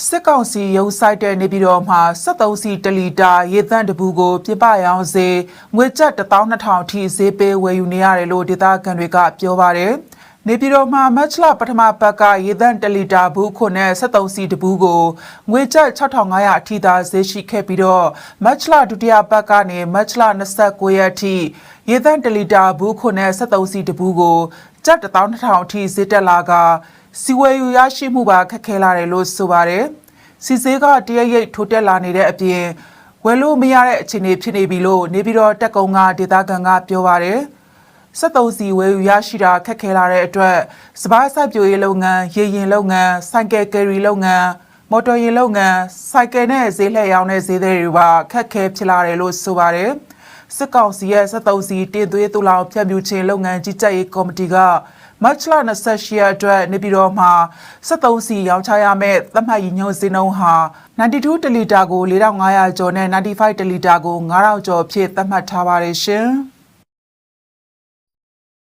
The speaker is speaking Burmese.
စစ်ကောင်စီရုံးဆိုင်တဲ့နေပြည်တော်မှာ73စီ1လီတာရေသန့်တပူကိုပြပရောင်းစေငွေကျပ်12000အထိဈေးပေးဝယ်ယူနေရတယ်လို့ဒေသခံတွေကပြောပါတယ်။နေပြည်တော်မှာမတ်လပထမပတ်ကရေသန့်1လီတာဘူးခွနဲ့73စီတပူကိုငွေကျပ်6500အထိသာဈေးရှိခဲ့ပြီးတော့မတ်လဒုတိယပတ်ကနေမတ်လ29ရက်အထိရေသန့်1လီတာဘူးခွနဲ့73စီတပူကိုကျပ်12000အထိဈေးတက်လာကစီဝယ်ယူရရှိမှုပါခက်ခဲလာတယ်လို့ဆိုပါတယ်။စီစေးကတရရိတ်ထိုးတက်လာနေတဲ့အပြင်ဝယ်လို့မရတဲ့အခြေအနေဖြစ်နေပြီလို့နေပြည်တော်တက်ကုန်းကဒေသခံကပြောပါတယ်။73စီဝယ်ယူရရှိတာခက်ခဲလာတဲ့အတွက်စပါးစိုက်ပျိုးရေးလုပ်ငန်း၊ရေရင်လုပ်ငန်း၊ဆိုင်ကယ်ကယ်ရီလုပ်ငန်း၊မော်တော်ယာဉ်လုပ်ငန်း၊စိုက်ကယ်နဲ့ဈေးလှည့်ရောင်းတဲ့ဈေးတွေပါခက်ခဲဖြစ်လာတယ်လို့ဆိုပါတယ်။စစ်ကောင်စီရဲ့73စီတင်သွေးတူလောင်ဖြန့်ဖြူးခြင်းလုပ်ငန်းကြီးကြပ်ရေးကော်မတီကမတ်လ28ရက်အတွက်နေပြည်တော်မှာ73စီရောင်းချရမယ့်သတ်မှတ်ရည်ညွှန်းဈေးနှုန်းဟာ92တလီတာကို4500ကျော်နဲ့95တလီတာကို9000ကျော်ဖြစ်သတ်မှတ်ထားပါတယ်ရှင်။